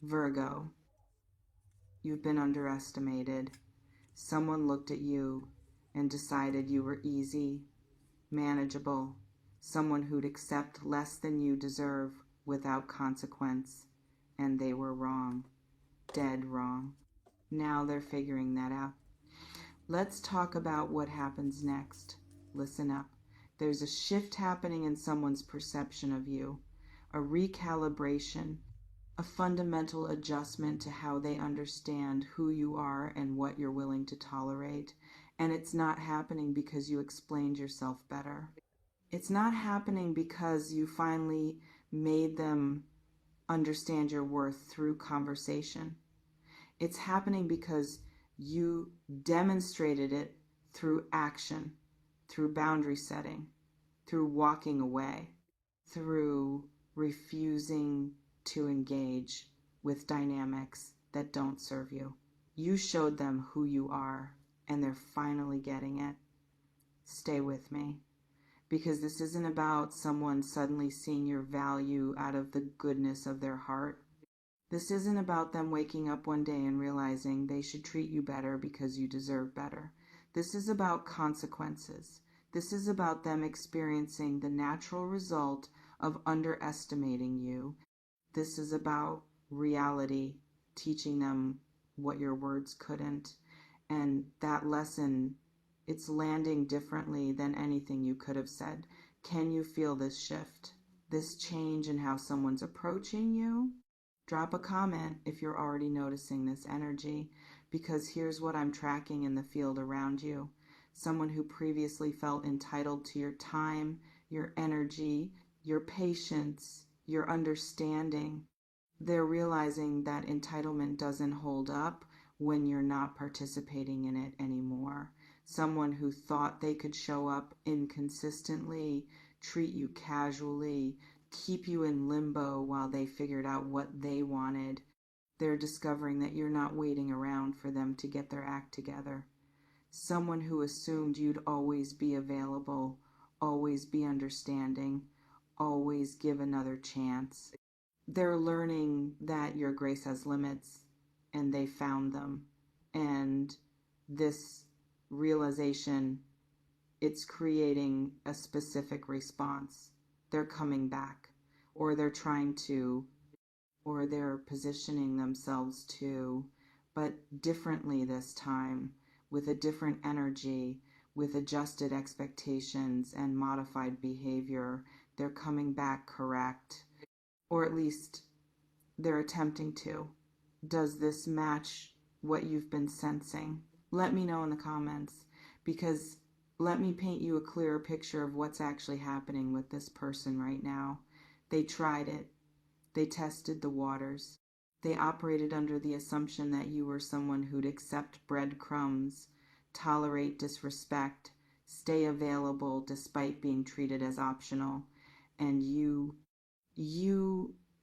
Virgo, you've been underestimated. Someone looked at you and decided you were easy, manageable, someone who'd accept less than you deserve without consequence, and they were wrong, dead wrong. Now they're figuring that out. Let's talk about what happens next. Listen up. There's a shift happening in someone's perception of you, a recalibration, a fundamental adjustment to how they understand who you are and what you're willing to tolerate. And it's not happening because you explained yourself better. It's not happening because you finally made them understand your worth through conversation. It's happening because you demonstrated it through action, through boundary setting, through walking away, through refusing to engage with dynamics that don't serve you. You showed them who you are, and they're finally getting it. Stay with me, because this isn't about someone suddenly seeing your value out of the goodness of their heart. This isn't about them waking up one day and realizing they should treat you better because you deserve better. This is about consequences. This is about them experiencing the natural result of underestimating you. This is about reality, teaching them what your words couldn't. And that lesson, it's landing differently than anything you could have said. Can you feel this shift, this change in how someone's approaching you? Drop a comment if you're already noticing this energy, because here's what I'm tracking in the field around you. Someone who previously felt entitled to your time, your energy, your patience, your understanding. They're realizing that entitlement doesn't hold up when you're not participating in it anymore. Someone who thought they could show up inconsistently, treat you casually, keep you in limbo while they figured out what they wanted. They're discovering that you're not waiting around for them to get their act together. Someone who assumed you'd always be available, always be understanding, always give another chance. They're learning that your grace has limits, and they found them. And this realization, it's creating a specific response. They're coming back, or they're trying to, or they're positioning themselves to, but differently this time, with a different energy, with adjusted expectations and modified behavior. They're coming back correct, or at least they're attempting to. Does this match what you've been sensing? Let me know in the comments, because let me paint you a clearer picture of what's actually happening with this person right now. They tried it. They tested the waters. They operated under the assumption that you were someone who'd accept breadcrumbs, tolerate disrespect, stay available despite being treated as optional, and you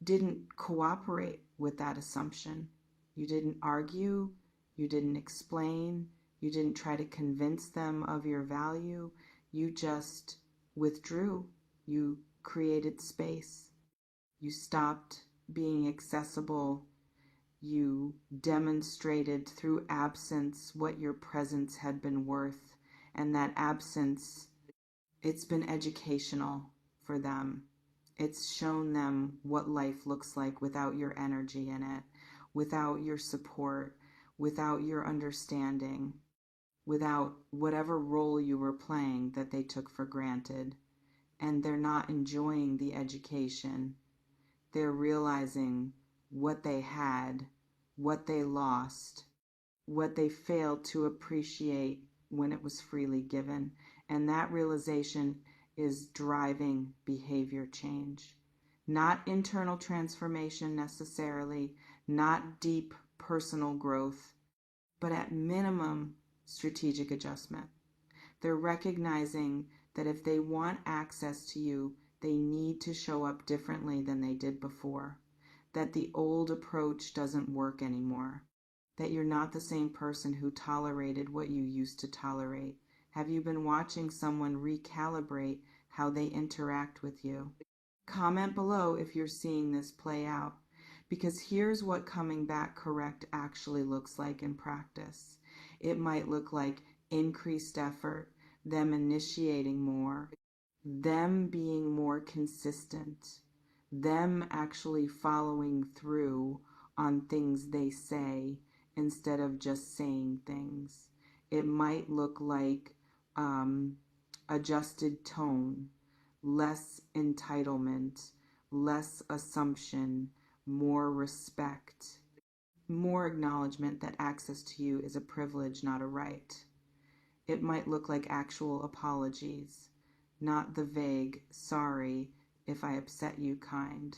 didn't cooperate with that assumption. You didn't argue, you didn't explain, you didn't try to convince them of your value. You just withdrew. You created space. You stopped being accessible. You demonstrated through absence what your presence had been worth. And that absence, it's been educational for them. It's shown them what life looks like without your energy in it, without your support, without your understanding, without whatever role you were playing that they took for granted. And they're not enjoying the education. They're realizing what they had, what they lost, what they failed to appreciate when it was freely given. And that realization is driving behavior change. Not internal transformation necessarily, not deep personal growth, but at minimum, strategic adjustment. They're recognizing that if they want access to you, they need to show up differently than they did before. That the old approach doesn't work anymore. That you're not the same person who tolerated what you used to tolerate. Have you been watching someone recalibrate how they interact with you? Comment below if you're seeing this play out, Because here's what coming back correct actually looks like in practice. It might look like increased effort, them initiating more, them being more consistent, them actually following through on things they say instead of just saying things. It might look like adjusted tone, less entitlement, less assumption, more respect, more acknowledgement that access to you is a privilege, not a right. It might look like actual apologies, not the vague, sorry if I upset you kind,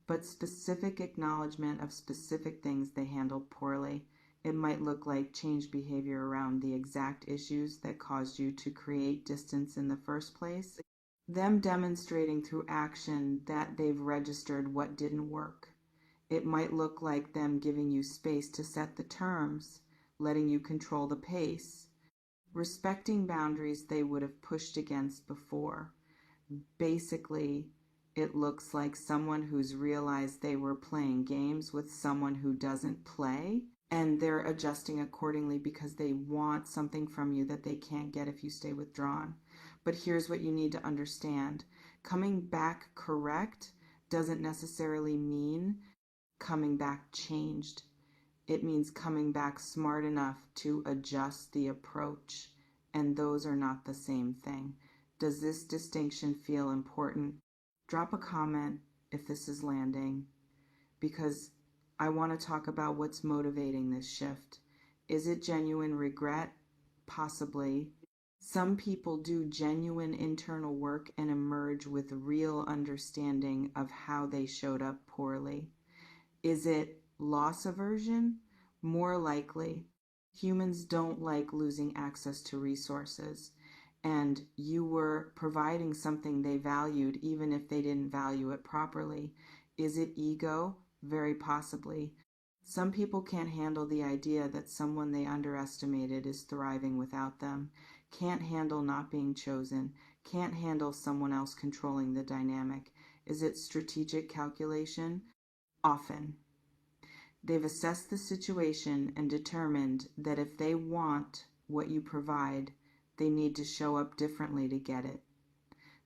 but specific acknowledgement of specific things they handled poorly. It might look like change behavior around the exact issues that caused you to create distance in the first place. Them demonstrating through action that they've registered what didn't work. It might look like them giving you space to set the terms, letting you control the pace, respecting boundaries they would have pushed against before. Basically, it looks like someone who's realized they were playing games with someone who doesn't play, and they're adjusting accordingly because they want something from you that they can't get if you stay withdrawn. But here's what you need to understand. Coming back correct doesn't necessarily mean coming back changed. It means coming back smart enough to adjust the approach, and those are not the same thing. Does this distinction feel important? Drop a comment if this is landing, because I want to talk about what's motivating this shift. Is it genuine regret? Possibly. Some people do genuine internal work and emerge with real understanding of how they showed up poorly. Is it loss aversion? More likely. Humans don't like losing access to resources, and you were providing something they valued even if they didn't value it properly. Is it ego? Very possibly. Some people can't handle the idea that someone they underestimated is thriving without them, can't handle not being chosen, can't handle someone else controlling the dynamic. Is it strategic calculation? Often. They've assessed the situation and determined that if they want what you provide, they need to show up differently to get it.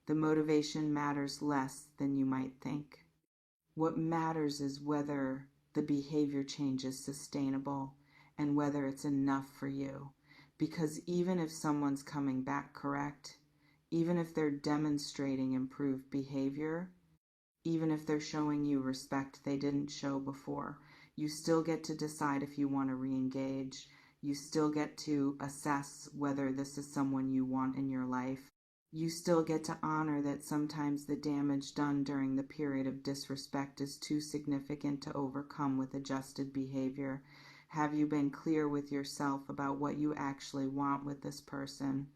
The motivation matters less than you might think. What matters is whether the behavior change is sustainable and whether it's enough for you. Because even if someone's coming back correct, even if they're demonstrating improved behavior, even if they're showing you respect they didn't show before, you still get to decide if you want to re-engage. You still get to assess whether this is someone you want in your life. You still get to honor that sometimes the damage done during the period of disrespect is too significant to overcome with adjusted behavior. Have you been clear with yourself about what you actually want with this person?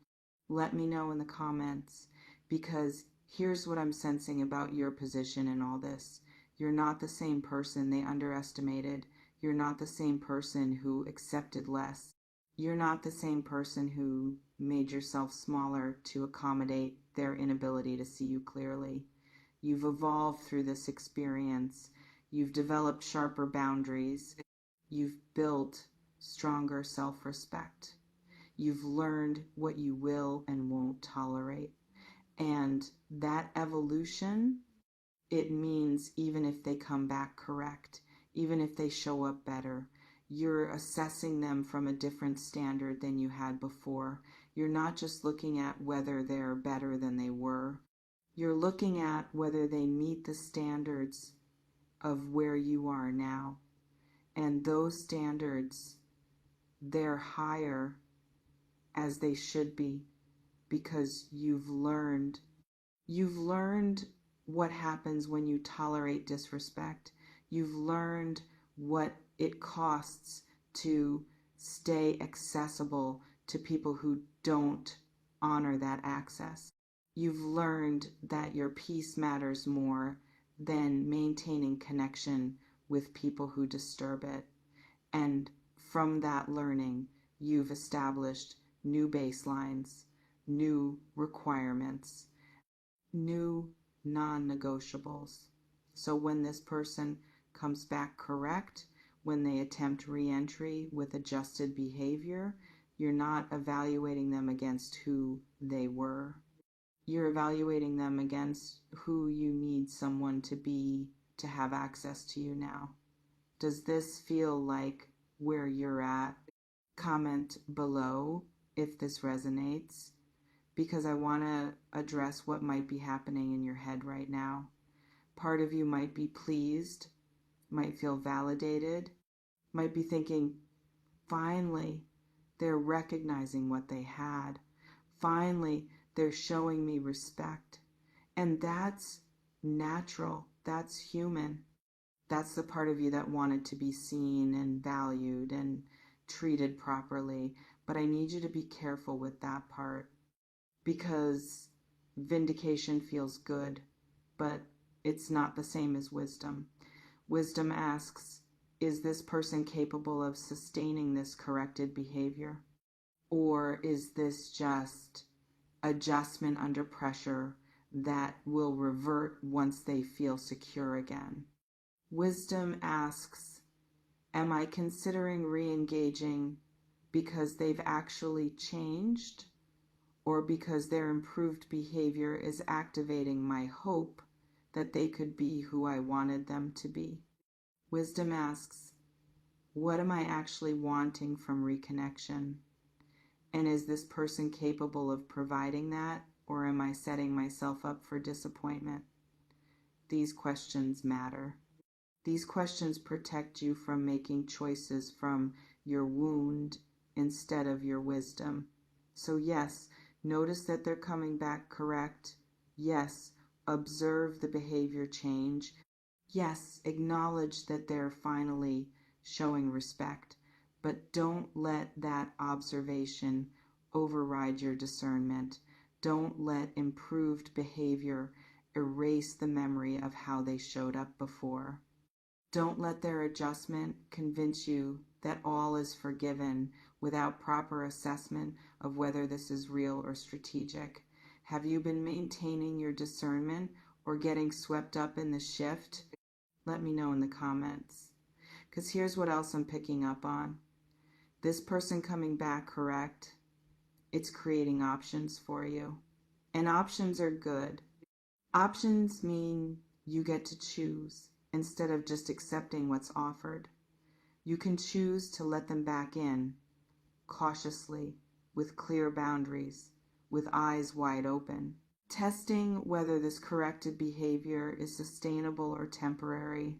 Let me know in the comments, because here's what I'm sensing about your position in all this. You're not the same person they underestimated. You're not the same person who accepted less. You're not the same person who made yourself smaller to accommodate their inability to see you clearly. You've evolved through this experience. You've developed sharper boundaries. You've built stronger self-respect. You've learned what you will and won't tolerate. And that evolution, it means even if they come back correct, even if they show up better, you're assessing them from a different standard than you had before. You're not just looking at whether they're better than they were. You're looking at whether they meet the standards of where you are now. And those standards, they're higher as they should be, because you've learned what happens when you tolerate disrespect. You've learned what it costs to stay accessible to people who don't honor that access. You've learned that your peace matters more than maintaining connection with people who disturb it. And from that learning, you've established new baselines, new requirements, new non-negotiables. So when this person comes back correct when they attempt re-entry with adjusted behavior, you're not evaluating them against who they were. You're evaluating them against who you need someone to be to have access to you now. Does this feel like where you're at? Comment below if this resonates, because I want to address what might be happening in your head right now. Part of you might be pleased, might feel validated, might be thinking, finally, they're recognizing what they had. Finally, they're showing me respect. And that's natural. That's human. That's the part of you that wanted to be seen and valued and treated properly. But I need you to be careful with that part, because vindication feels good, but it's not the same as wisdom. Wisdom asks, is this person capable of sustaining this corrected behavior? Or is this just adjustment under pressure that will revert once they feel secure again? Wisdom asks, am I considering re-engaging because they've actually changed, or because their improved behavior is activating my hope that they could be who I wanted them to be? Wisdom asks, what am I actually wanting from reconnection? And is this person capable of providing that, or am I setting myself up for disappointment? These questions matter. These questions protect you from making choices from your wound instead of your wisdom. So yes, notice that they're coming back correct. Yes, observe the behavior change. Yes, acknowledge that they're finally showing respect, but don't let that observation override your discernment. Don't let improved behavior erase the memory of how they showed up before. Don't let their adjustment convince you that all is forgiven without proper assessment of whether this is real or strategic. Have you been maintaining your discernment or getting swept up in the shift? Let me know in the comments. Because here's what else I'm picking up on. This person coming back correct, it's creating options for you. And options are good. Options mean you get to choose instead of just accepting what's offered. You can choose to let them back in, cautiously, with clear boundaries, with eyes wide open. Testing whether this corrected behavior is sustainable or temporary.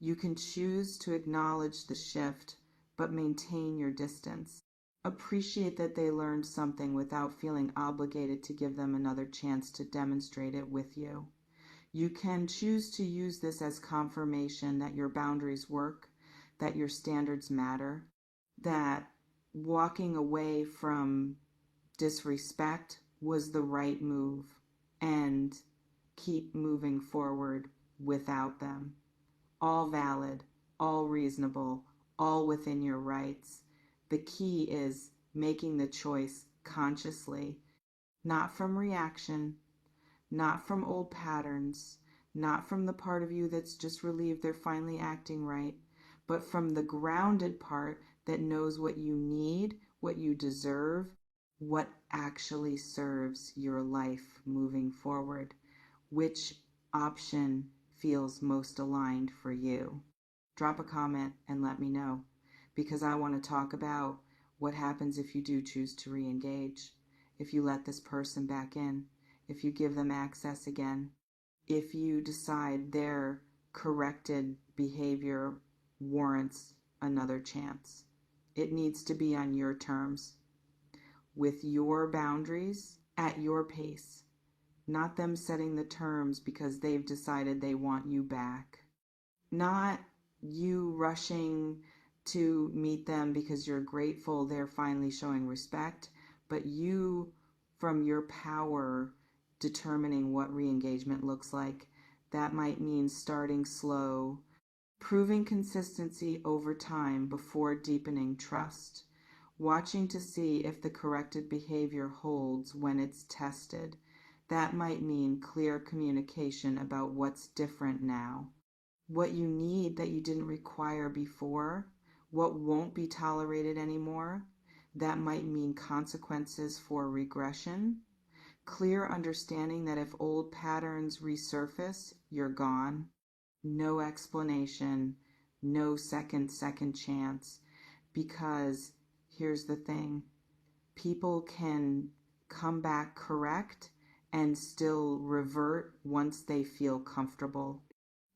You can choose to acknowledge the shift, but maintain your distance. Appreciate that they learned something without feeling obligated to give them another chance to demonstrate it with you. You can choose to use this as confirmation that your boundaries work, that your standards matter, that walking away from disrespect was the right move, and keep moving forward without them. All valid, all reasonable, all within your rights. The key is making the choice consciously, not from reaction, not from old patterns, not from the part of you that's just relieved they're finally acting right, but from the grounded part that knows what you need, what you deserve, what actually serves your life moving forward, which option feels most aligned for you. Drop a comment and let me know, because I want to talk about what happens if you do choose to re-engage, if you let this person back in, if you give them access again, if you decide their corrected behavior warrants another chance. It needs to be on your terms, with your boundaries, at your pace, not them setting the terms because they've decided they want you back. Not you rushing to meet them because you're grateful they're finally showing respect, but you, from your power, determining what re-engagement looks like. That might mean starting slow, proving consistency over time before deepening trust, watching to see if the corrected behavior holds when it's tested. That might mean clear communication about what's different now. what you need that you didn't require before, what won't be tolerated anymore. That might mean consequences for regression. Clear understanding that if old patterns resurface, you're gone. No explanation, no second chance, because here's the thing. People can come back correct and still revert once they feel comfortable.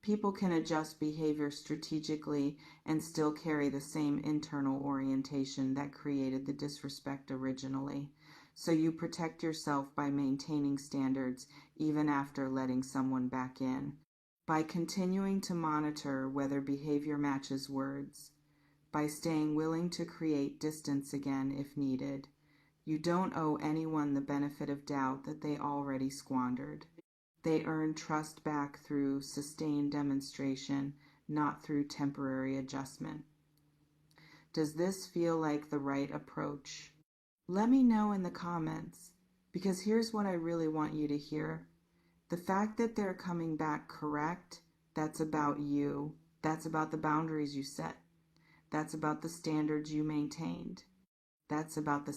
People can adjust behavior strategically and still carry the same internal orientation that created the disrespect originally. So you protect yourself by maintaining standards even after letting someone back in, by continuing to monitor whether behavior matches words, by staying willing to create distance again if needed. You don't owe anyone the benefit of doubt that they already squandered. They earn trust back through sustained demonstration, not through temporary adjustment. Does this feel like the right approach? Let me know in the comments, because here's what I really want you to hear. The fact that they're coming back correct, that's about you. That's about the boundaries you set. That's about the standards you maintained. That's about the